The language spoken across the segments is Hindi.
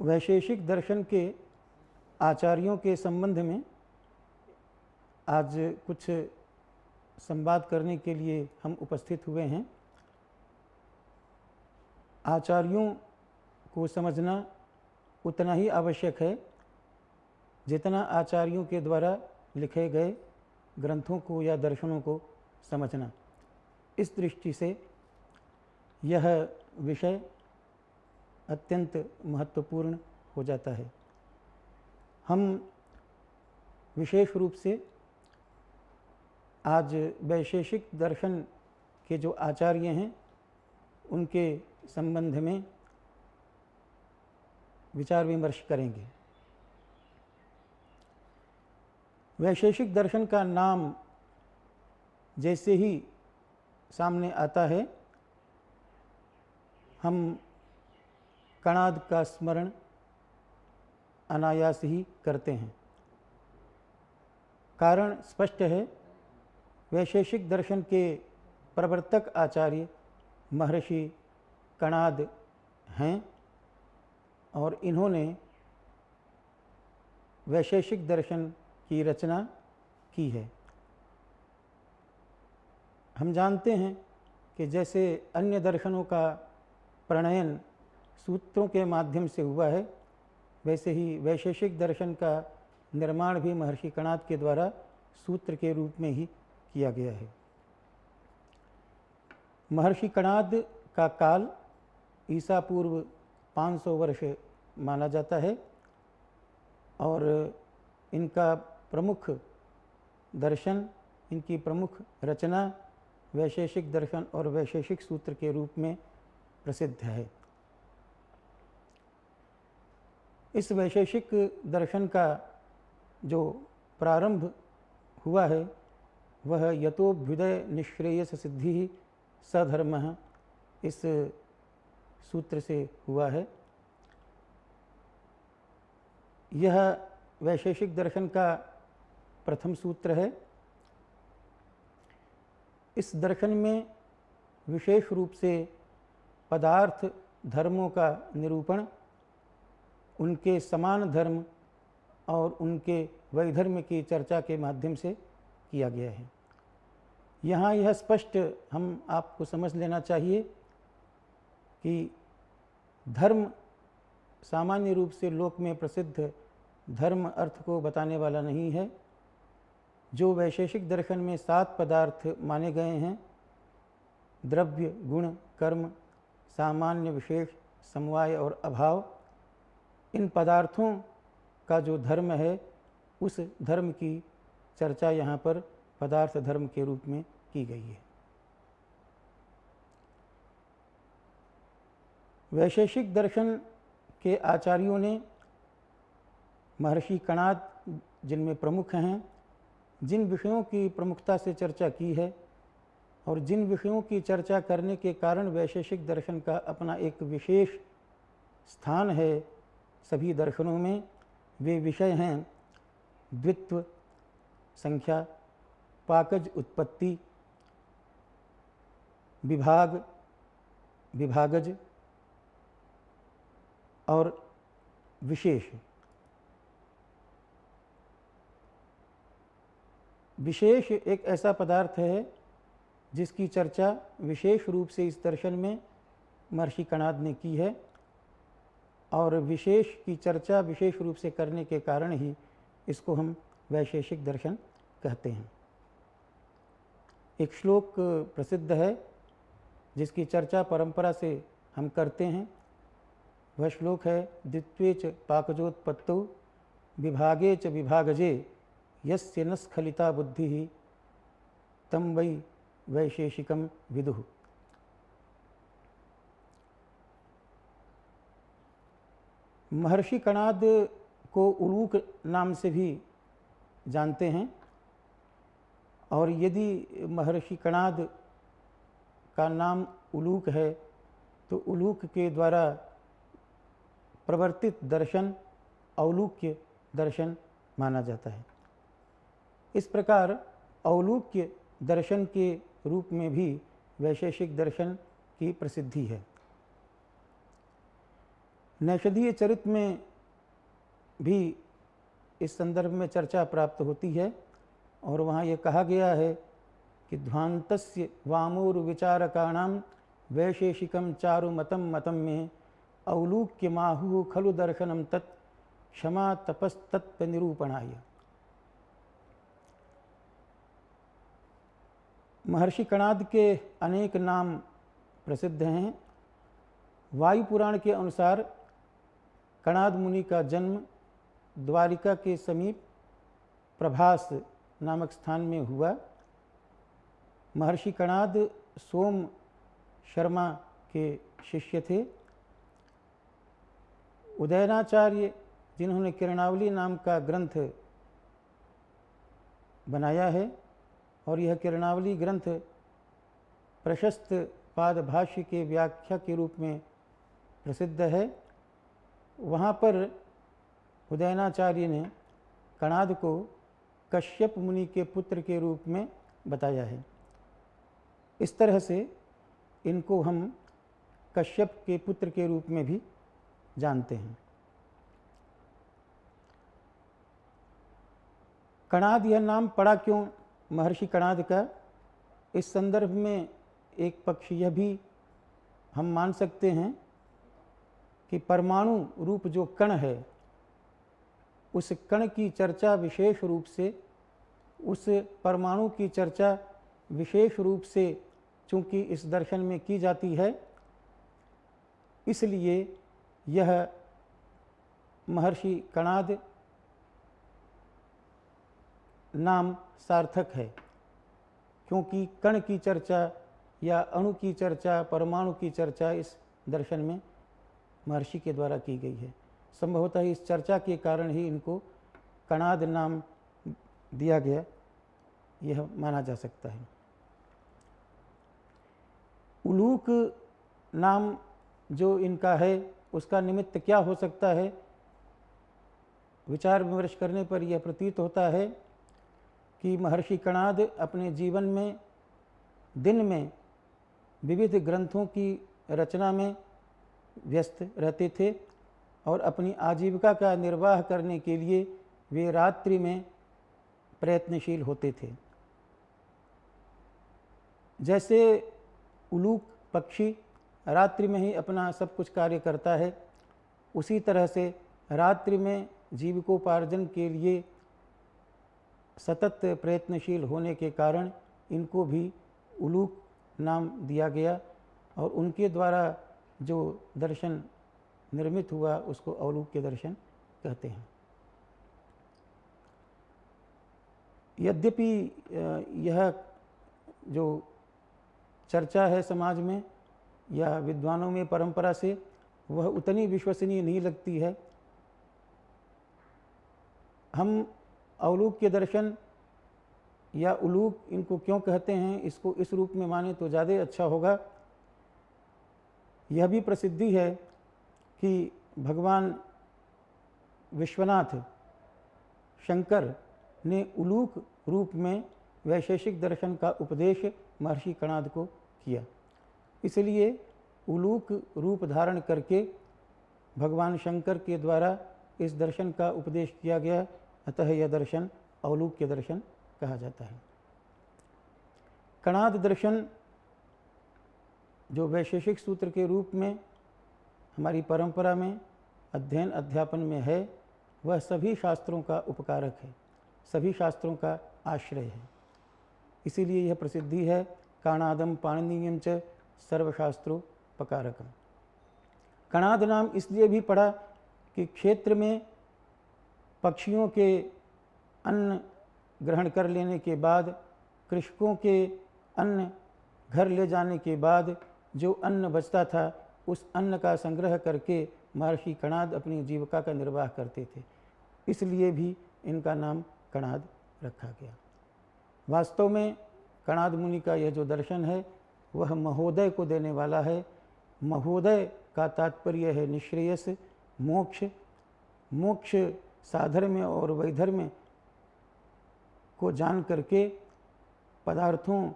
वैशेषिक दर्शन के आचार्यों के संबंध में आज कुछ संवाद करने के लिए हम उपस्थित हुए हैं। आचार्यों को समझना उतना ही आवश्यक है जितना आचार्यों के द्वारा लिखे गए ग्रंथों को या दर्शनों को समझना। इस दृष्टि से यह विषय अत्यंत महत्वपूर्ण हो जाता है। हम विशेष रूप से आज वैशेषिक दर्शन के जो आचार्य हैं उनके संबंध में विचार विमर्श करेंगे। वैशेषिक दर्शन का नाम जैसे ही सामने आता है हम कणाद का स्मरण अनायास ही करते हैं। कारण स्पष्ट है, वैशेषिक दर्शन के प्रवर्तक आचार्य महर्षि कणाद हैं और इन्होंने वैशेषिक दर्शन की रचना की है। हम जानते हैं कि जैसे अन्य दर्शनों का प्रणयन सूत्रों के माध्यम से हुआ है, वैसे ही वैशेषिक दर्शन का निर्माण भी महर्षि कणाद के द्वारा सूत्र के रूप में ही किया गया है। महर्षि कणाद का काल ईसा पूर्व 500 वर्ष माना जाता है और इनका प्रमुख दर्शन, इनकी प्रमुख रचना वैशेषिक दर्शन और वैशेषिक सूत्र के रूप में प्रसिद्ध है। इस वैशेषिक दर्शन का जो प्रारंभ हुआ है वह यतोभ्युदय निःश्रेयस सिद्धि सधर्मः इस सूत्र से हुआ है। यह वैशेषिक दर्शन का प्रथम सूत्र है। इस दर्शन में विशेष रूप से पदार्थ धर्मों का निरूपण, उनके समान धर्म और उनके वैधर्म की चर्चा के माध्यम से किया गया है। यहाँ यह स्पष्ट हम आपको समझ लेना चाहिए कि धर्म सामान्य रूप से लोक में प्रसिद्ध धर्म अर्थ को बताने वाला नहीं है। जो वैशेषिक दर्शन में 7 पदार्थ माने गए हैं, द्रव्य, गुण, कर्म, सामान्य, विशेष, समवाय और अभाव, इन पदार्थों का जो धर्म है उस धर्म की चर्चा यहाँ पर पदार्थ धर्म के रूप में की गई है। वैशेषिक दर्शन के आचार्यों ने महर्षि कणाद जिनमें प्रमुख हैं, जिन विषयों की प्रमुखता से चर्चा की है और जिन विषयों की चर्चा करने के कारण वैशेषिक दर्शन का अपना एक विशेष स्थान है सभी दर्शनों में, वे विषय हैं द्वित्व, संख्या, पाकज, उत्पत्ति, विभाग, विभागज और विशेष। विशेष एक ऐसा पदार्थ है जिसकी चर्चा विशेष रूप से इस दर्शन में महर्षि कणाद ने की है और विशेष की चर्चा विशेष रूप से करने के कारण ही इसको हम वैशेषिक दर्शन कहते हैं। एक श्लोक प्रसिद्ध है जिसकी चर्चा परंपरा से हम करते हैं। वह श्लोक है, द्वित्वे च पाकजोत्पत्तौ विभागे च विभागजे यस्य न स्खलिता बुद्धिः तं वै वैशेषिकं विदुः। महर्षि कणाद को उलूक नाम से भी जानते हैं और यदि महर्षि कणाद का नाम उलूक है तो उलूक के द्वारा प्रवर्तित दर्शन औलूक्य दर्शन माना जाता है। इस प्रकार औलूक्य दर्शन के रूप में भी वैशेषिक दर्शन की प्रसिद्धि है। नैषधीय चरित्र में भी इस संदर्भ में चर्चा प्राप्त होती है और वहाँ ये कहा गया है कि ध्वान्तस्य वामोर्विचारकाणां वैशेषिकं चारुमतं मतं में औलूक्यमाहुः खलु दर्शनं तत् क्षमा तपस्तत्व निरूपणाय। महर्षि कणाद के अनेक नाम प्रसिद्ध हैं। वायु पुराण के अनुसार कणाद मुनि का जन्म द्वारिका के समीप प्रभास नामक स्थान में हुआ। महर्षि कणाद सोम शर्मा के शिष्य थे। उदयनाचार्य जिन्होंने किरणावली नाम का ग्रंथ बनाया है और यह किरणावली ग्रंथ प्रशस्त पादभाष्य के व्याख्या के रूप में प्रसिद्ध है, वहाँ पर उदयनाचार्य ने कणाद को कश्यप मुनि के पुत्र के रूप में बताया है। इस तरह से इनको हम कश्यप के पुत्र के रूप में भी जानते हैं। कणाद यह नाम पड़ा क्यों महर्षि कणाद का? इस संदर्भ में एक पक्ष यह भी हम मान सकते हैं कि परमाणु रूप जो कण है, उस कण की चर्चा विशेष रूप से, उस परमाणु की चर्चा विशेष रूप से चूँकि इस दर्शन में की जाती है, इसलिए यह महर्षि कणाद नाम सार्थक है, क्योंकि कण की चर्चा या अणु की चर्चा, परमाणु की चर्चा इस दर्शन में महर्षि के द्वारा की गई है। संभवतः इस चर्चा के कारण ही इनको कणाद नाम दिया गया, यह माना जा सकता है। उलूक नाम जो इनका है, उसका निमित्त क्या हो सकता है? विचार विमर्श करने पर यह प्रतीत होता है कि महर्षि कणाद अपने जीवन में दिन में विविध ग्रंथों की रचना में व्यस्त रहते थे और अपनी आजीविका का निर्वाह करने के लिए वे रात्रि में प्रयत्नशील होते थे। जैसे उलूक पक्षी रात्रि में ही अपना सब कुछ कार्य करता है, उसी तरह से रात्रि में जीविकोपार्जन के लिए सतत प्रयत्नशील होने के कारण इनको भी उलूक नाम दिया गया और उनके द्वारा जो दर्शन निर्मित हुआ उसको औलूक्य दर्शन कहते हैं। यद्यपि यह जो चर्चा है समाज में या विद्वानों में परंपरा से, वह उतनी विश्वसनीय नहीं लगती है। हम औलूक्य दर्शन या उलूक इनको क्यों कहते हैं, इसको इस रूप में माने तो ज़्यादा अच्छा होगा। यह भी प्रसिद्धि है कि भगवान विश्वनाथ शंकर ने उलूक रूप में वैशेषिक दर्शन का उपदेश महर्षि कणाद को किया। इसलिए उलूक रूप धारण करके भगवान शंकर के द्वारा इस दर्शन का उपदेश किया गया, अतः यह दर्शन औलूक्य दर्शन कहा जाता है। कणाद दर्शन जो वैशेषिक सूत्र के रूप में हमारी परंपरा में अध्ययन अध्यापन में है, वह सभी शास्त्रों का उपकारक है, सभी शास्त्रों का आश्रय है। इसीलिए यह प्रसिद्धि है, काणादम पाणिनीयम च सर्वशास्त्रोपकारकम। कणाद नाम इसलिए भी पड़ा कि क्षेत्र में पक्षियों के अन्न ग्रहण कर लेने के बाद, कृषकों के अन्न घर ले जाने के बाद जो अन्न बचता था, उस अन्न का संग्रह करके महर्षि कणाद अपनी जीविका का निर्वाह करते थे। इसलिए भी इनका नाम कणाद रखा गया। वास्तव में कणाद मुनि का यह जो दर्शन है, वह महोदय को देने वाला है। महोदय का तात्पर्य है निःश्रेयस, मोक्ष। मोक्ष साधर्म्य और वैधर्म्य को जान करके पदार्थों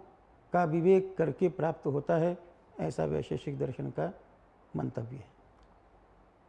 का विवेक करके प्राप्त होता है, ऐसा वैशेषिक दर्शन का मंतव्य है।